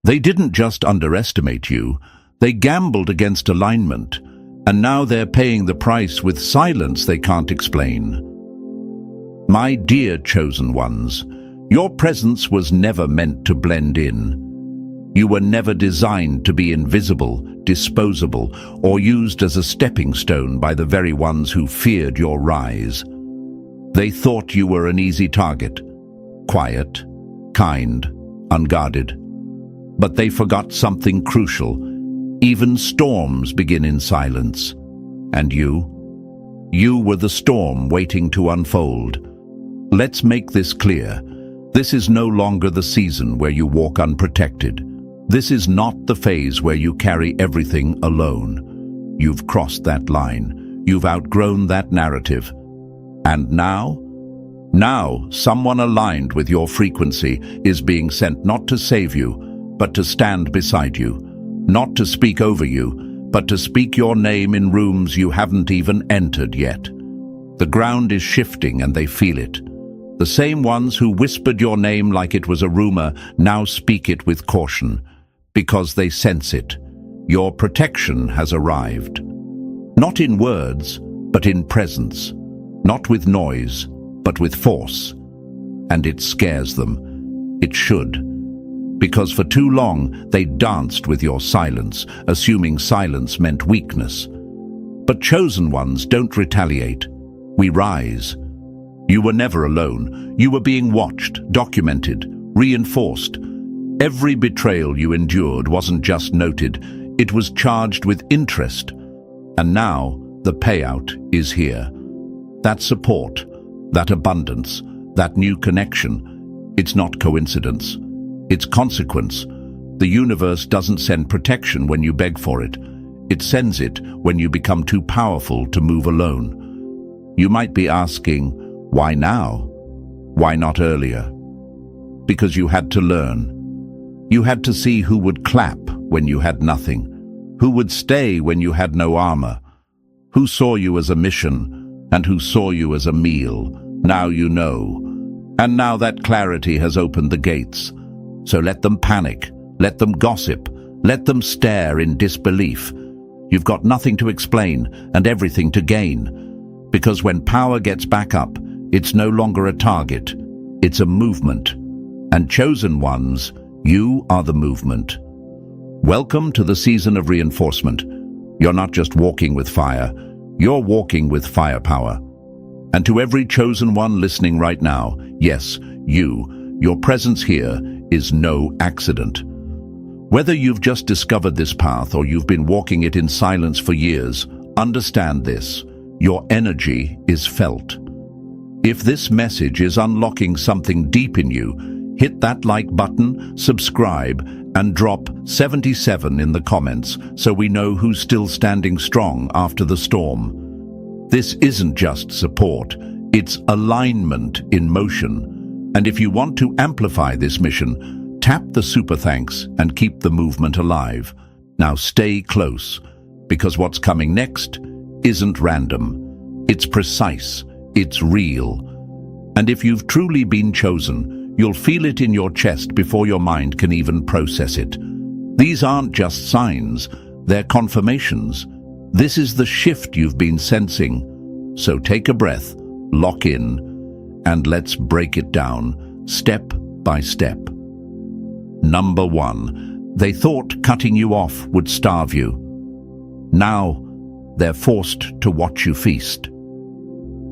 They didn't just underestimate you, they gambled against alignment, and now they're paying the price with silence they can't explain. My dear chosen ones, your presence was never meant to blend in. You were never designed to be invisible, disposable, or used as a stepping stone by the very ones who feared your rise. They thought you were an easy target, quiet, kind, unguarded. But they forgot something crucial. Even storms begin in silence. And you were the storm waiting to unfold. Let's make this clear. This is no longer the season where you walk unprotected. This is not the phase where you carry everything alone. You've crossed that line. You've outgrown that narrative. And now someone aligned with your frequency is being sent not to save you, but to stand beside you. Not to speak over you, but to speak your name in rooms you haven't even entered yet. The ground is shifting and they feel it. The same ones who whispered your name like it was a rumor now speak it with caution, because they sense it. Your protection has arrived. Not in words, but in presence. Not with noise, but with force. And it scares them. It should. Because for too long they danced with your silence, assuming silence meant weakness. But chosen ones don't retaliate. We rise. You were never alone. You were being watched, documented, reinforced. Every betrayal you endured wasn't just noted, it was charged with interest. And now the payout is here. That support, that abundance, that new connection, it's not coincidence. It's consequence. The universe doesn't send protection when you beg for it. It sends it when you become too powerful to move alone. You might be asking, why now? Why not earlier? Because you had to learn. You had to see who would clap when you had nothing, who would stay when you had no armor, who saw you as a mission, and who saw you as a meal. Now you know. And now that clarity has opened the gates. So let them panic, let them gossip, let them stare in disbelief. You've got nothing to explain and everything to gain. Because when power gets back up, it's no longer a target, it's a movement. And chosen ones, you are the movement. Welcome to the season of reinforcement. You're not just walking with fire, you're walking with firepower. And to every chosen one listening right now, yes, your presence here is no accident. Whether you've just discovered this path or you've been walking it in silence for years, understand this: your energy is felt. If this message is unlocking something deep in you, hit that like button, subscribe, and drop 77 in the comments so we know who's still standing strong after the storm. This isn't just support, it's alignment in motion. And if you want to amplify this mission, tap the super thanks and keep the movement alive. Now stay close, because what's coming next isn't random. It's precise, it's real. And if you've truly been chosen, you'll feel it in your chest before your mind can even process it. These aren't just signs, they're confirmations. This is the shift you've been sensing. So take a breath, lock in, and let's break it down, step by step. Number 1, they thought cutting you off would starve you. Now, they're forced to watch you feast.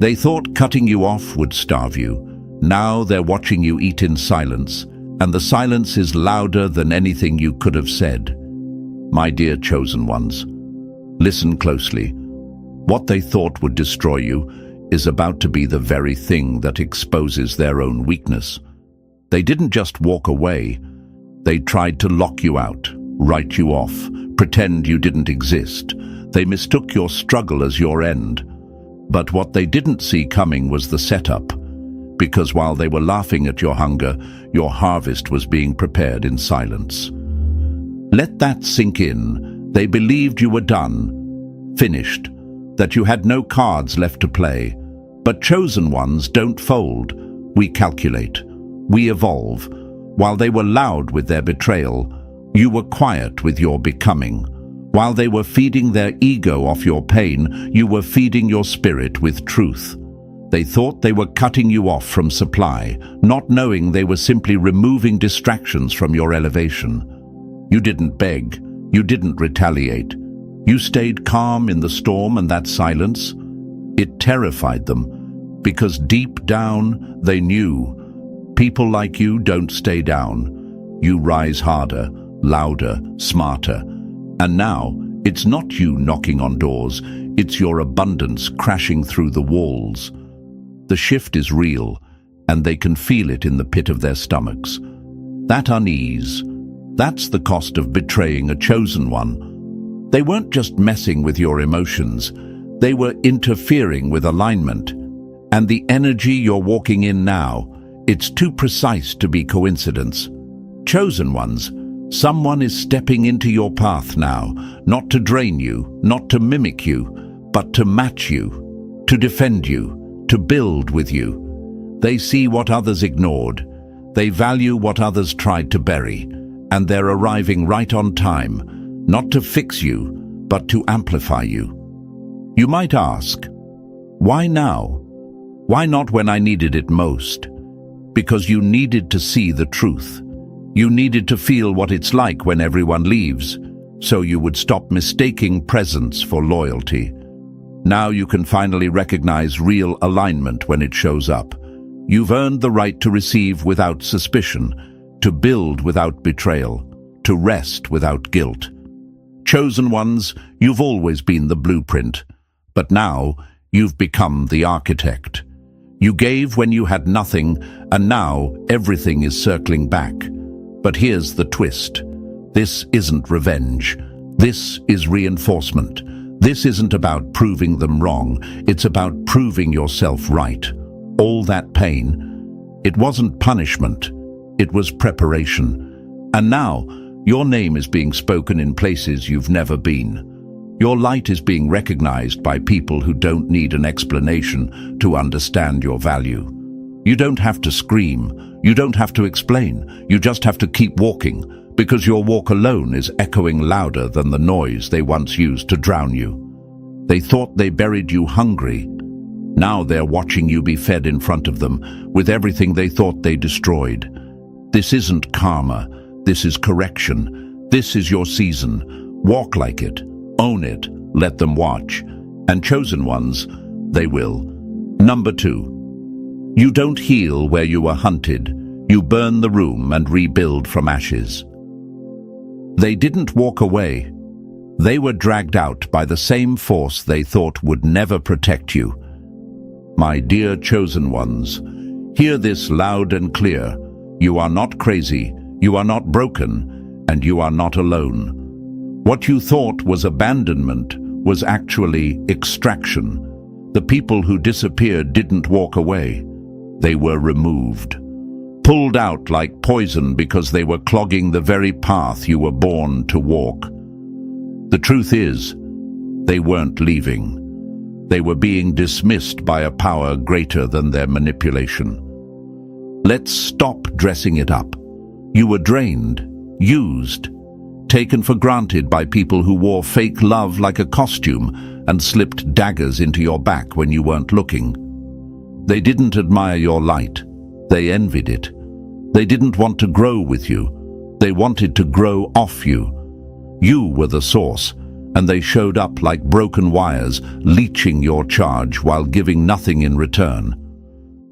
They thought cutting you off would starve you. Now they're watching you eat in silence, and the silence is louder than anything you could have said. My dear chosen ones, listen closely. What they thought would destroy you is about to be the very thing that exposes their own weakness. They didn't just walk away. They tried to lock you out, write you off, pretend you didn't exist. They mistook your struggle as your end. But what they didn't see coming was the setup. Because while they were laughing at your hunger, your harvest was being prepared in silence. Let that sink in. They believed you were done, finished, that you had no cards left to play. But chosen ones don't fold. We calculate. We evolve. While they were loud with their betrayal, You were quiet with your becoming. While they were feeding their ego off your pain, you were feeding your spirit with truth. They thought they were cutting you off from supply, not knowing they were simply removing distractions from your elevation. You didn't beg. You didn't retaliate. You stayed calm in the storm, and that silence, it terrified them, because deep down they knew people like you don't stay down. You rise harder, louder, smarter. And now, it's not you knocking on doors, it's your abundance crashing through the walls. The shift is real, and they can feel it in the pit of their stomachs. That unease, that's the cost of betraying a chosen one. They weren't just messing with your emotions, they were interfering with alignment. And the energy you're walking in now, it's too precise to be coincidence. Chosen ones, someone is stepping into your path now, not to drain you, not to mimic you, but to match you, to defend you, to build with you. They see what others ignored. They value what others tried to bury, and they're arriving right on time, not to fix you, but to amplify you. You might ask, why now? Why not when I needed it most? Because you needed to see the truth. You needed to feel what it's like when everyone leaves, so you would stop mistaking presence for loyalty. Now you can finally recognize real alignment when it shows up. You've earned the right to receive without suspicion, to build without betrayal, to rest without guilt. Chosen ones, you've always been the blueprint, but now you've become the architect. You gave when you had nothing, and now everything is circling back. But here's the twist. This isn't revenge. This is reinforcement. This isn't about proving them wrong. It's about proving yourself right. All that pain, it wasn't punishment. It was preparation. And now, your name is being spoken in places you've never been. Your light is being recognized by people who don't need an explanation to understand your value. You don't have to scream. You don't have to explain. You just have to keep walking, because your walk alone is echoing louder than the noise they once used to drown you. They thought they buried you hungry. Now they're watching you be fed in front of them with everything they thought they destroyed. This isn't karma. This is correction. This is your season. Walk like it. Own it. Let them watch. And chosen ones, they will. Number 2. You don't heal where you were hunted. You burn the room and rebuild from ashes. They didn't walk away. They were dragged out by the same force they thought would never protect you. My dear chosen ones, hear this loud and clear. You are not crazy, you are not broken, and you are not alone. What you thought was abandonment was actually extraction. The people who disappeared didn't walk away. They were removed, pulled out like poison because they were clogging the very path you were born to walk. The truth is, they weren't leaving. They were being dismissed by a power greater than their manipulation. Let's stop dressing it up. You were drained, used, taken for granted by people who wore fake love like a costume and slipped daggers into your back when you weren't looking. They didn't admire your light. They envied it. They didn't want to grow with you. They wanted to grow off you. You were the source, and they showed up like broken wires, leeching your charge while giving nothing in return.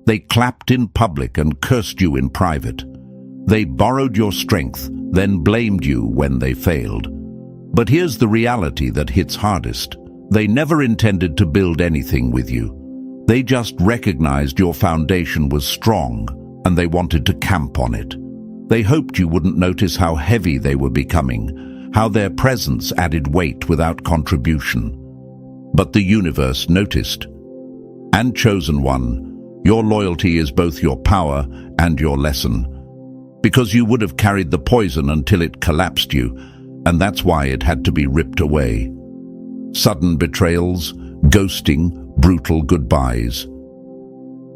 They clapped in public and cursed you in private. They borrowed your strength, then blamed you when they failed. But here's the reality that hits hardest. They never intended to build anything with you. They just recognized your foundation was strong, and they wanted to camp on it. They hoped you wouldn't notice how heavy they were becoming, how their presence added weight without contribution. But the universe noticed. And chosen one, your loyalty is both your power and your lesson. Because you would have carried the poison until it collapsed you, and that's why it had to be ripped away. Sudden betrayals, ghosting, brutal goodbyes.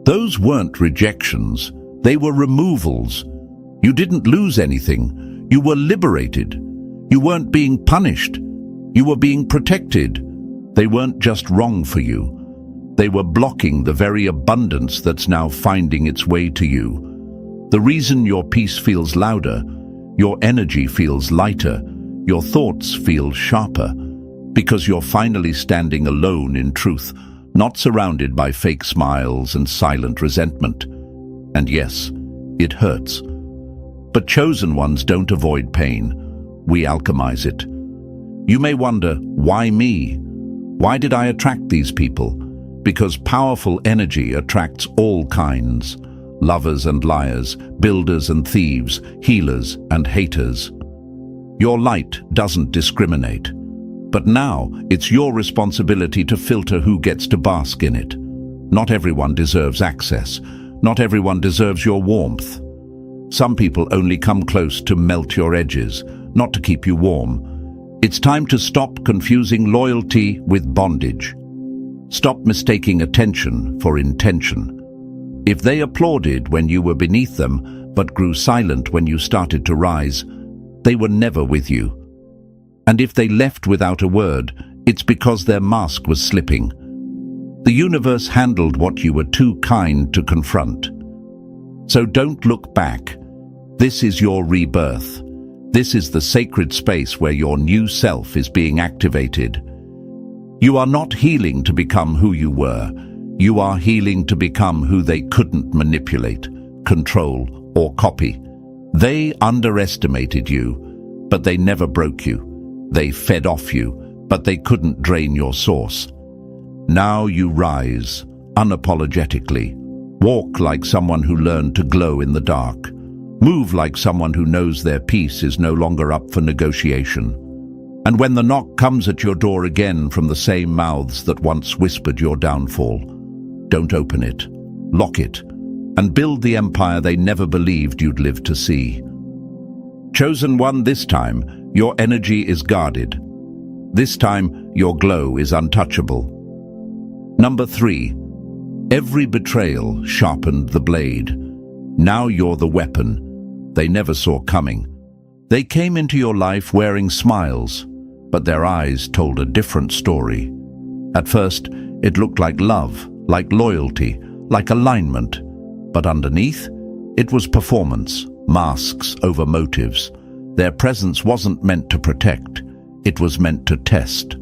Those weren't rejections, they were removals. You didn't lose anything, You were liberated. You weren't being punished. You were being protected. They weren't just wrong for you. They were blocking the very abundance that's now finding its way to you. The reason your peace feels louder, your energy feels lighter, your thoughts feel sharper, because you're finally standing alone in truth, not surrounded by fake smiles and silent resentment. And yes, it hurts. But chosen ones don't avoid pain. We alchemize it. You may wonder, why me? Why did I attract these people? Because powerful energy attracts all kinds. Lovers and liars, builders and thieves, healers and haters. Your light doesn't discriminate. But now it's your responsibility to filter who gets to bask in it. Not everyone deserves access. Not everyone deserves your warmth. Some people only come close to melt your edges, not to keep you warm. It's time to stop confusing loyalty with bondage. Stop mistaking attention for intention. If they applauded when you were beneath them, but grew silent when you started to rise, they were never with you. And if they left without a word, it's because their mask was slipping. The universe handled what you were too kind to confront. So don't look back. This is your rebirth. This is the sacred space where your new self is being activated. You are not healing to become who you were. You are healing to become who they couldn't manipulate, control, or copy. They underestimated you, but they never broke you. They fed off you, but they couldn't drain your source. Now you rise, unapologetically. Walk like someone who learned to glow in the dark. Move like someone who knows their peace is no longer up for negotiation. And when the knock comes at your door again from the same mouths that once whispered your downfall, don't open it, lock it, and build the empire they never believed you'd live to see. Chosen one, this time, your energy is guarded. This time, your glow is untouchable. Number 3. Every betrayal sharpened the blade. Now you're the weapon they never saw coming. They came into your life wearing smiles, but their eyes told a different story. At first, it looked like love, like loyalty, like alignment. But underneath, it was performance, masks over motives. Their presence wasn't meant to protect, it was meant to test.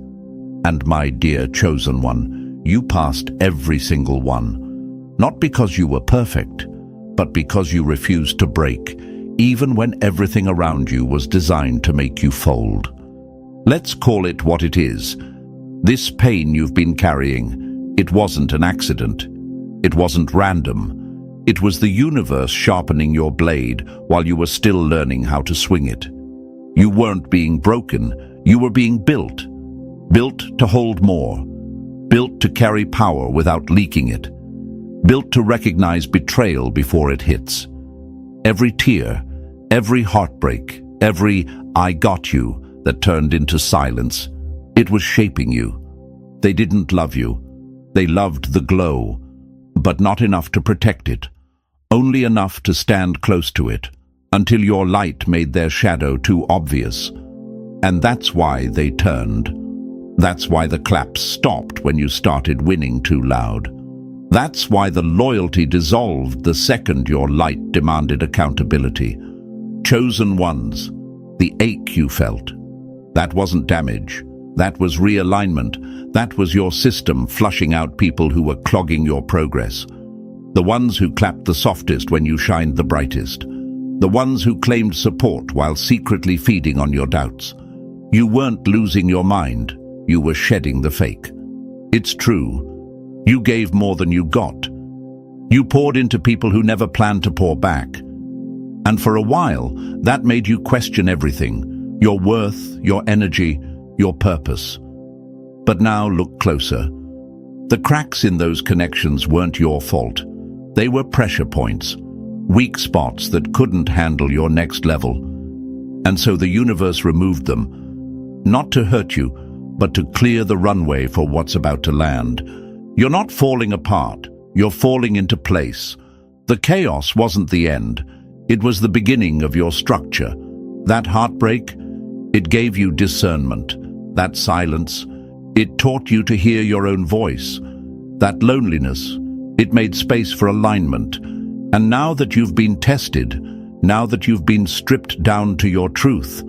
And my dear chosen one, you passed every single one. Not because you were perfect, but because you refused to break, even when everything around you was designed to make you fold. Let's call it what it is. This pain you've been carrying, it wasn't an accident. It wasn't random. It was the universe sharpening your blade while you were still learning how to swing it. You weren't being broken, you were being built. Built to hold more. Built to carry power without leaking it. Built to recognize betrayal before it hits. Every tear, every heartbreak, every "I got you" that turned into silence, it was shaping you. They didn't love you. They loved the glow, but not enough to protect it. Only enough to stand close to it, until your light made their shadow too obvious. And that's why they turned. That's why the claps stopped when you started winning too loud. That's why the loyalty dissolved the second your light demanded accountability. Chosen ones, the ache you felt, that wasn't damage. That was realignment. That was your system flushing out people who were clogging your progress. The ones who clapped the softest when you shined the brightest. The ones who claimed support while secretly feeding on your doubts. You weren't losing your mind. You were shedding the fake. It's true. You gave more than you got. You poured into people who never planned to pour back. And for a while, that made you question everything. Your worth, your energy, your purpose. But now look closer. The cracks in those connections weren't your fault. They were pressure points, weak spots that couldn't handle your next level. And so the universe removed them, not to hurt you, but to clear the runway for what's about to land. You're not falling apart, you're falling into place. The chaos wasn't the end, it was the beginning of your structure. That heartbreak, it gave you discernment. That silence, it taught you to hear your own voice. That loneliness, it made space for alignment. And now that you've been tested, now that you've been stripped down to your truth,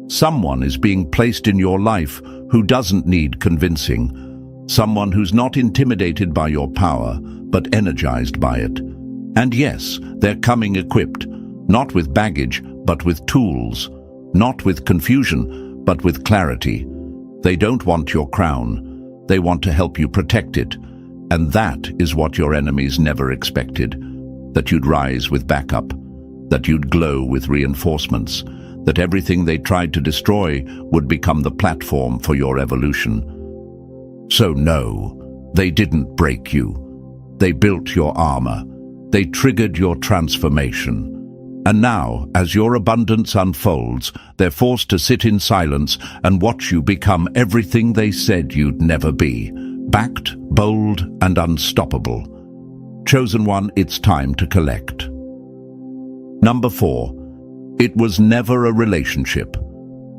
someone is being placed in your life who doesn't need convincing. Someone who's not intimidated by your power, but energized by it. And yes, they're coming equipped, not with baggage, but with tools. Not with confusion, but with clarity. They don't want your crown. They want to help you protect it. And that is what your enemies never expected. That you'd rise with backup. That you'd glow with reinforcements. That everything they tried to destroy would become the platform for your evolution. So no, they didn't break you. They built your armor. They triggered your transformation. And now, as your abundance unfolds, they're forced to sit in silence and watch you become everything they said you'd never be. Backed, bold, and unstoppable. Chosen one, it's time to collect. Number 4. It was never a relationship.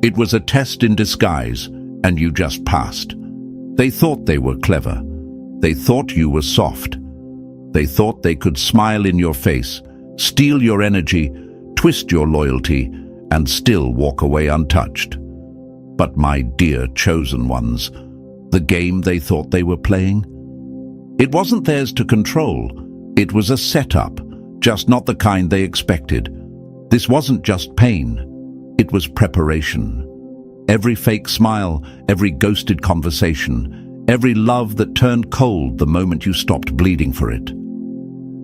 It was a test in disguise, and you just passed. They thought they were clever. They thought you were soft. They thought they could smile in your face, steal your energy, twist your loyalty, and still walk away untouched. But my dear chosen ones, the game they thought they were playing? It wasn't theirs to control. It was a setup, just not the kind they expected. This wasn't just pain. It was preparation. Every fake smile, every ghosted conversation, every love that turned cold the moment you stopped bleeding for it.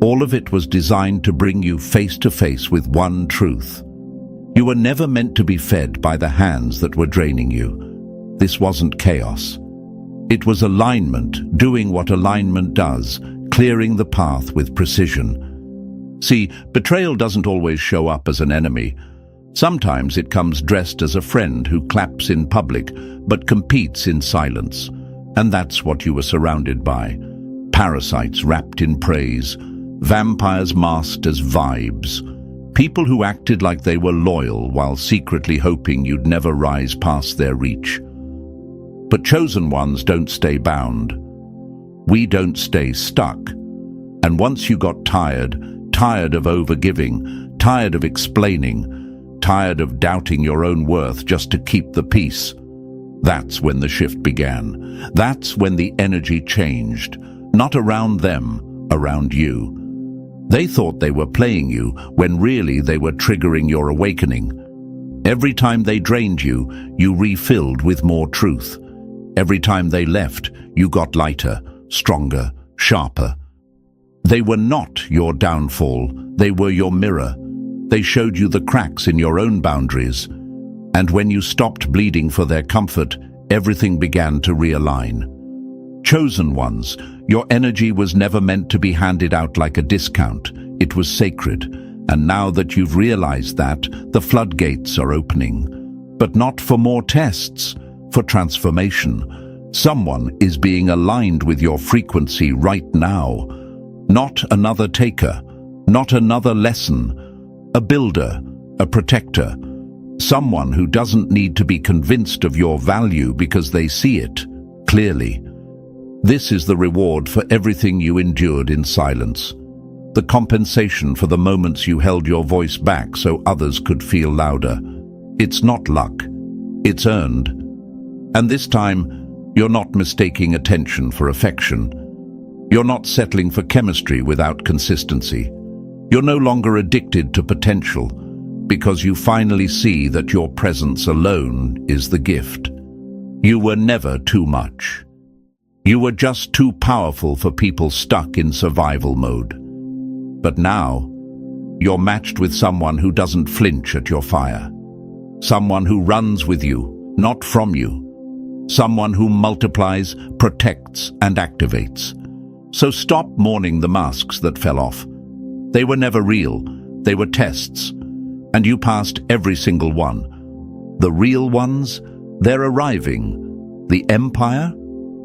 All of it was designed to bring you face to face with one truth. You were never meant to be fed by the hands that were draining you. This wasn't chaos. It was alignment, doing what alignment does, clearing the path with precision. See, betrayal doesn't always show up as an enemy. Sometimes it comes dressed as a friend who claps in public, but competes in silence. And that's what you were surrounded by. Parasites wrapped in praise. Vampires masked as vibes. People who acted like they were loyal while secretly hoping you'd never rise past their reach. But chosen ones don't stay bound. We don't stay stuck. And once you got tired of overgiving, tired of explaining, tired of doubting your own worth just to keep the peace, that's when the shift began. That's when the energy changed. Not around them, around you. They thought they were playing you when really they were triggering your awakening. Every time they drained you, you refilled with more truth. Every time they left, you got lighter, stronger, sharper. They were not your downfall. They were your mirror. They showed you the cracks in your own boundaries. And when you stopped bleeding for their comfort, everything began to realign. Chosen ones, your energy was never meant to be handed out like a discount. It was sacred. And now that you've realized that, the floodgates are opening. But not for more tests, for transformation. Someone is being aligned with your frequency right now. Not another taker, not another lesson. A builder, a protector. Someone who doesn't need to be convinced of your value because they see it clearly. This is the reward for everything you endured in silence. The compensation for the moments you held your voice back so others could feel louder. It's not luck. It's earned. And this time, you're not mistaking attention for affection. You're not settling for chemistry without consistency. You're no longer addicted to potential because you finally see that your presence alone is the gift. You were never too much. You were just too powerful for people stuck in survival mode. But now, you're matched with someone who doesn't flinch at your fire. Someone who runs with you, not from you. Someone who multiplies, protects, and activates. So stop mourning the masks that fell off. They were never real. They were tests. And you passed every single one. The real ones, they're arriving. The empire,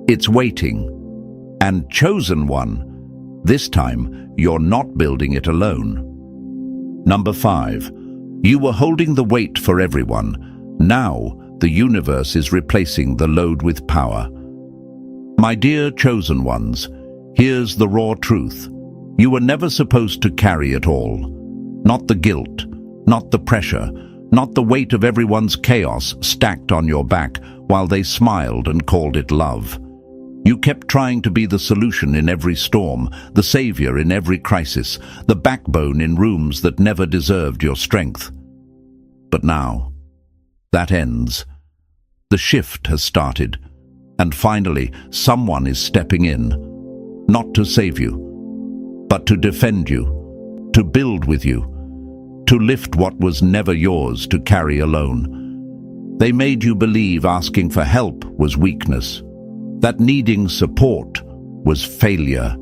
it's waiting. And chosen one, this time you're not building it alone. Number 5, You were holding the weight for everyone. Now, the universe is replacing the load with power. My dear chosen ones, here's the raw truth. You were never supposed to carry it all. Not the guilt, not the pressure, not the weight of everyone's chaos stacked on your back while they smiled and called it love. You kept trying to be the solution in every storm, the savior in every crisis, the backbone in rooms that never deserved your strength. But now, that ends. The shift has started, and finally, someone is stepping in, not to save you, but to defend you, to build with you, to lift what was never yours to carry alone. They made you believe asking for help was weakness, that needing support was failure,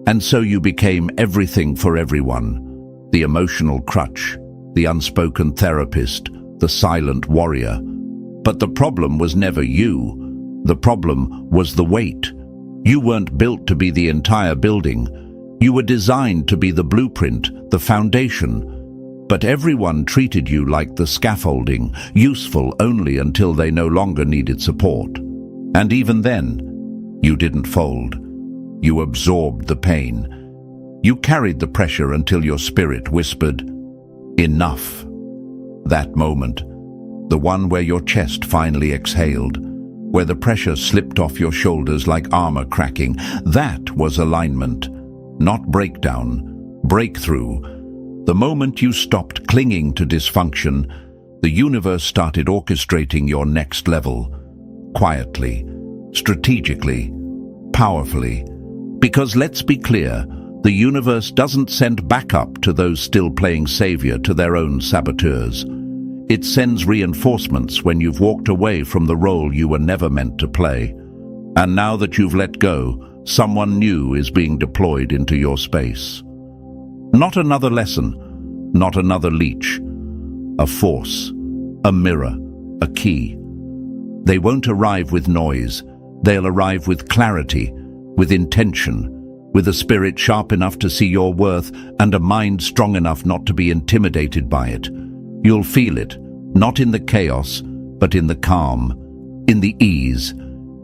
and so you became everything for everyone, the emotional crutch, the unspoken therapist, the silent warrior. But the problem was never you. The problem was the weight. You weren't built to be the entire building. You were designed to be the blueprint, the foundation. But everyone treated you like the scaffolding, useful only until they no longer needed support. And even then, you didn't fold. You absorbed the pain. You carried the pressure until your spirit whispered, "Enough." That moment, the one where your chest finally exhaled, where the pressure slipped off your shoulders like armor cracking, that was alignment, not breakdown, breakthrough. The moment you stopped clinging to dysfunction, the universe started orchestrating your next level, quietly, strategically, powerfully. Because let's be clear, the universe doesn't send backup to those still playing savior to their own saboteurs. It sends reinforcements when you've walked away from the role you were never meant to play. And now that you've let go, someone new is being deployed into your space. Not another lesson, not another leech. A force, a mirror, a key. They won't arrive with noise. They'll arrive with clarity, with intention, with a spirit sharp enough to see your worth and a mind strong enough not to be intimidated by it. You'll feel it, not in the chaos, but in the calm, in the ease,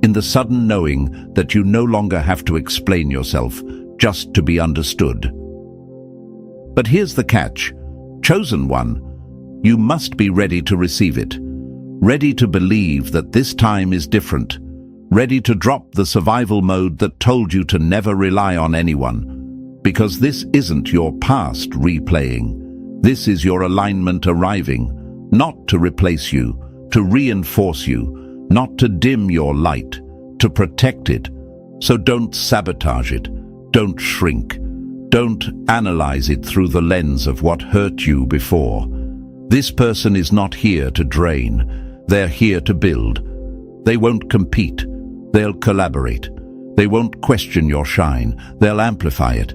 in the sudden knowing that you no longer have to explain yourself just to be understood. But here's the catch. Chosen one, you must be ready to receive it, ready to believe that this time is different, ready to drop the survival mode that told you to never rely on anyone. Because this isn't your past replaying. This is your alignment arriving, not to replace you, to reinforce you, not to dim your light, to protect it. So don't sabotage it, don't shrink, don't analyze it through the lens of what hurt you before. This person is not here to drain, they're here to build. They won't compete, they'll collaborate. They won't question your shine, they'll amplify it.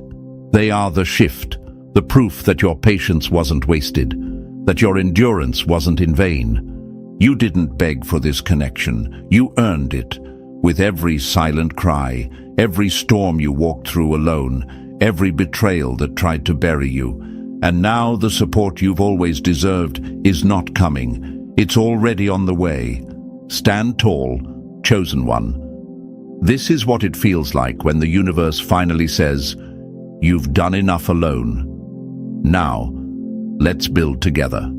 They are the shift, the proof that your patience wasn't wasted, that your endurance wasn't in vain. You didn't beg for this connection, you earned it. With every silent cry, every storm you walked through alone, every betrayal that tried to bury you. And now the support you've always deserved is not coming. It's already on the way. Stand tall, chosen one. This is what it feels like when the universe finally says, "You've done enough alone. Now, let's build together."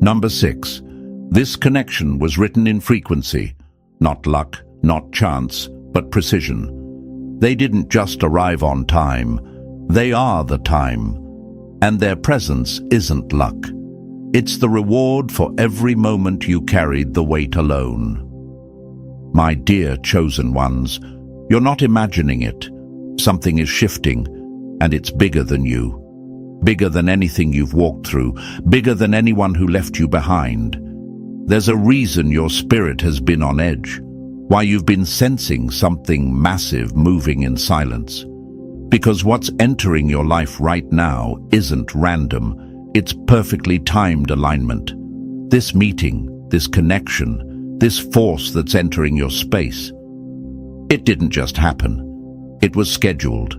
Number 6. This connection was written in frequency, not luck, not chance, but precision. They didn't just arrive on time, they are the time. And their presence isn't luck. It's the reward for every moment you carried the weight alone. My dear chosen ones, you're not imagining it. Something is shifting, and it's bigger than you. Bigger than anything you've walked through, bigger than anyone who left you behind. There's a reason your spirit has been on edge, why you've been sensing something massive moving in silence. Because what's entering your life right now isn't random, it's perfectly timed alignment. This meeting, this connection, this force that's entering your space, it didn't just happen. It was scheduled.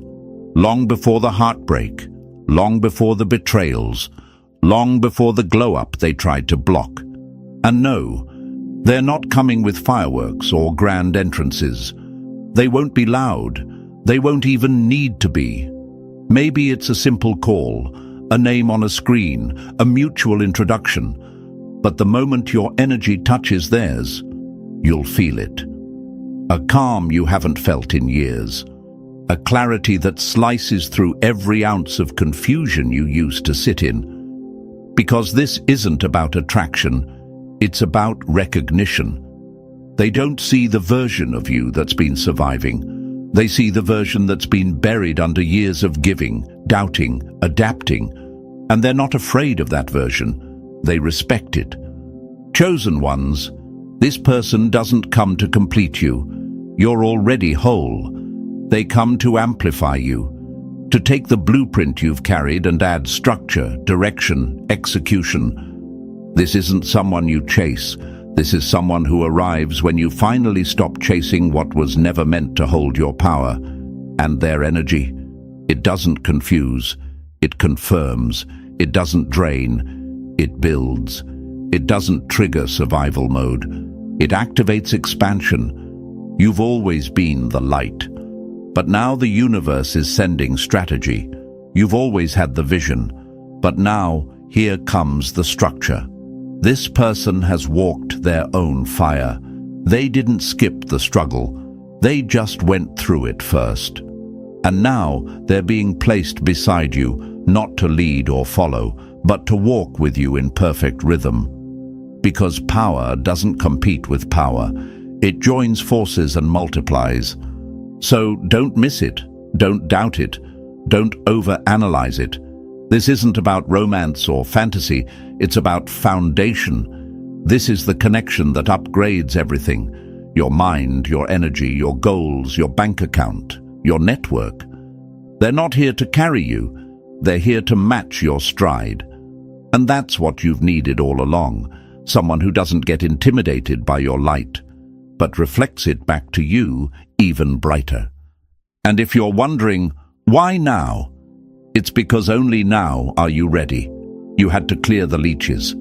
Long before the heartbreak, long before the betrayals, long before the glow-up they tried to block. And no, they're not coming with fireworks or grand entrances. They won't be loud. They won't even need to be. Maybe it's a simple call, a name on a screen, a mutual introduction. But the moment your energy touches theirs, you'll feel it. A calm you haven't felt in years. A clarity that slices through every ounce of confusion you used to sit in. Because this isn't about attraction, it's about recognition. They don't see the version of you that's been surviving. They see the version that's been buried under years of giving, doubting, adapting. And they're not afraid of that version. They respect it. Chosen ones, this person doesn't come to complete you. You're already whole. They come to amplify you, to take the blueprint you've carried and add structure, direction, execution. This isn't someone you chase. This is someone who arrives when you finally stop chasing what was never meant to hold your power. And their energy, it doesn't confuse, it confirms, it doesn't drain, it builds. It doesn't trigger survival mode. It activates expansion. You've always been the light. But now the universe is sending strategy. You've always had the vision. But now, here comes the structure. This person has walked their own fire. They didn't skip the struggle. They just went through it first. And now they're being placed beside you, not to lead or follow, but to walk with you in perfect rhythm. Because power doesn't compete with power. It joins forces and multiplies. So don't miss it. Don't doubt it. Don't overanalyze it. This isn't about romance or fantasy. It's about foundation. This is the connection that upgrades everything. Your mind, your energy, your goals, your bank account, your network. They're not here to carry you. They're here to match your stride. And that's what you've needed all along. Someone who doesn't get intimidated by your light, but reflects it back to you even brighter. And if you're wondering, why now? It's because only now are you ready. You had to clear the leeches.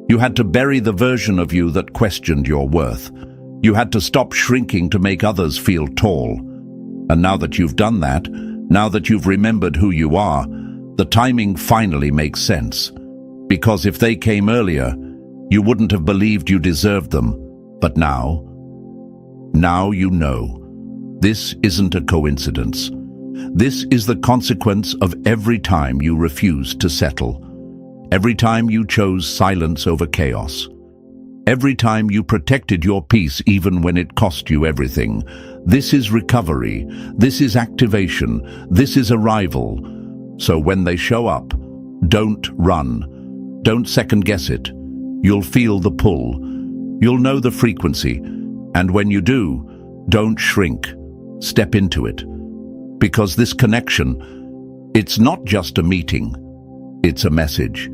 You had to bury the version of you that questioned your worth. You had to stop shrinking to make others feel tall. And now that you've done that, now that you've remembered who you are, the timing finally makes sense. Because if they came earlier, you wouldn't have believed you deserved them. But now you know. This isn't a coincidence. This is the consequence of every time you refused to settle. Every time you chose silence over chaos. Every time you protected your peace even when it cost you everything. This is recovery. This is activation. This is arrival. So when they show up, don't run. Don't second-guess it. You'll feel the pull. You'll know the frequency. And when you do, don't shrink. Step into it. Because this connection, it's not just a meeting. It's a message.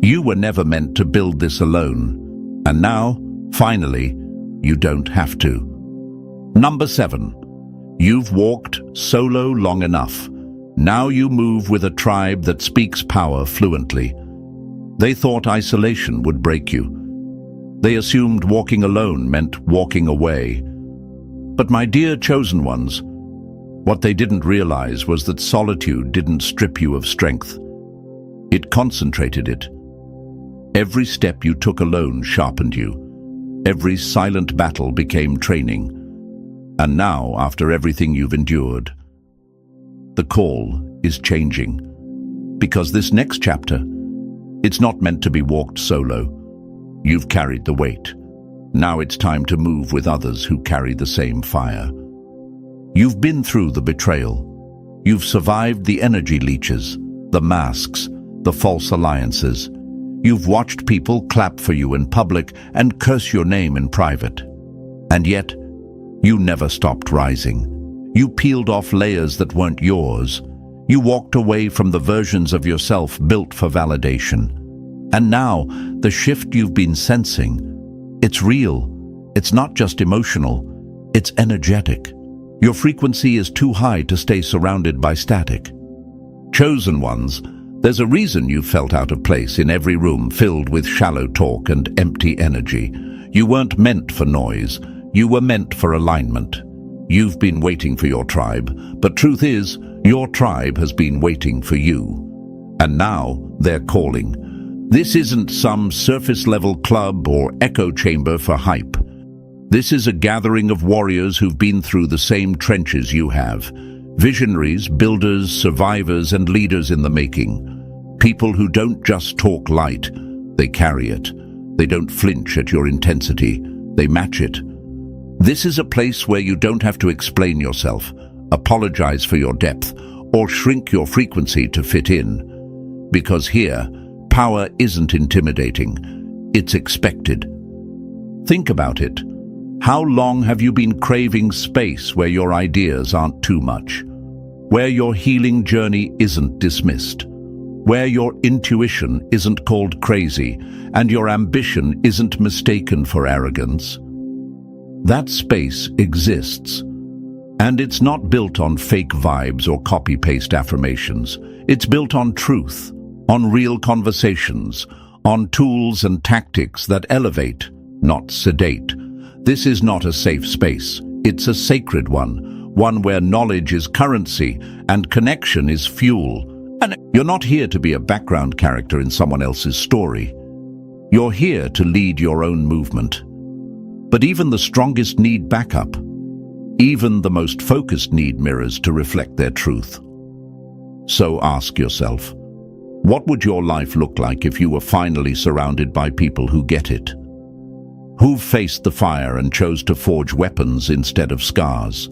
You were never meant to build this alone. And now, finally, you don't have to. Number 7. You've walked solo long enough. Now you move with a tribe that speaks power fluently. They thought isolation would break you. They assumed walking alone meant walking away. But my dear chosen ones, what they didn't realize was that solitude didn't strip you of strength. It concentrated it. Every step you took alone sharpened you. Every silent battle became training. And now, after everything you've endured, the call is changing. Because this next chapter, it's not meant to be walked solo. You've carried the weight. Now it's time to move with others who carry the same fire. You've been through the betrayal. You've survived the energy leeches, the masks, the false alliances. You've watched people clap for you in public and curse your name in private. And yet, you never stopped rising. You peeled off layers that weren't yours. You walked away from the versions of yourself built for validation. And now, the shift you've been sensing, it's real. It's not just emotional, it's energetic. Your frequency is too high to stay surrounded by static. Chosen ones, There's a reason you felt out of place in every room filled with shallow talk and empty energy. You weren't meant for noise. You were meant for alignment. You've been waiting for your tribe, but truth is, your tribe has been waiting for you. And now they're calling. This isn't some surface-level club or echo chamber for hype. This is a gathering of warriors who've been through the same trenches you have. Visionaries, builders, survivors, and leaders in the making. People who don't just talk light, they carry it. They don't flinch at your intensity, they match it. This is a place where you don't have to explain yourself, apologize for your depth, or shrink your frequency to fit in. Because here, power isn't intimidating, it's expected. Think about it. How long have you been craving space where your ideas aren't too much? Where your healing journey isn't dismissed? Where your intuition isn't called crazy and your ambition isn't mistaken for arrogance? That space exists. And it's not built on fake vibes or copy-paste affirmations. It's built on truth, on real conversations, on tools and tactics that elevate, not sedate. This is not a safe space. It's a sacred one where knowledge is currency and connection is fuel. And you're not here to be a background character in someone else's story. You're here to lead your own movement. But even the strongest need backup. Even the most focused need mirrors to reflect their truth. So ask yourself, what would your life look like if you were finally surrounded by people who get it? Who faced the fire and chose to forge weapons instead of scars?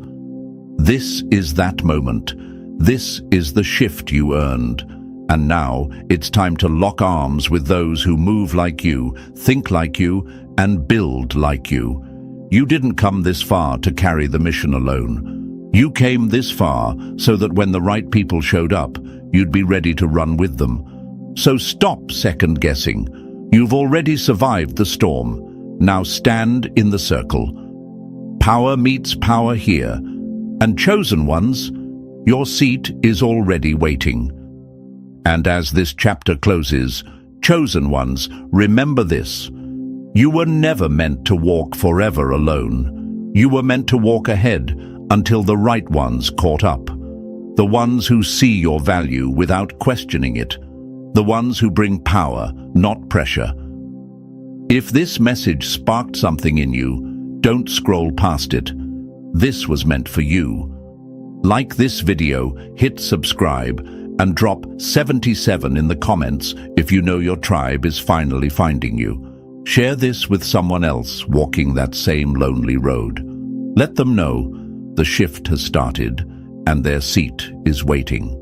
This is that moment. This is the shift you earned. And now it's time to lock arms with those who move like you, think like you, and build like you. You didn't come this far to carry the mission alone. You came this far so that when the right people showed up, you'd be ready to run with them. So stop second-guessing. You've already survived the storm. Now stand in the circle. Power meets power here. And chosen ones, your seat is already waiting. And as this chapter closes, chosen ones, remember this. You were never meant to walk forever alone. You were meant to walk ahead until the right ones caught up. The ones who see your value without questioning it. The ones who bring power, not pressure. If this message sparked something in you, don't scroll past it. This was meant for you. Like this video, hit subscribe, and drop 77 in the comments if you know your tribe is finally finding you. Share this with someone else walking that same lonely road. Let them know the shift has started and their seat is waiting.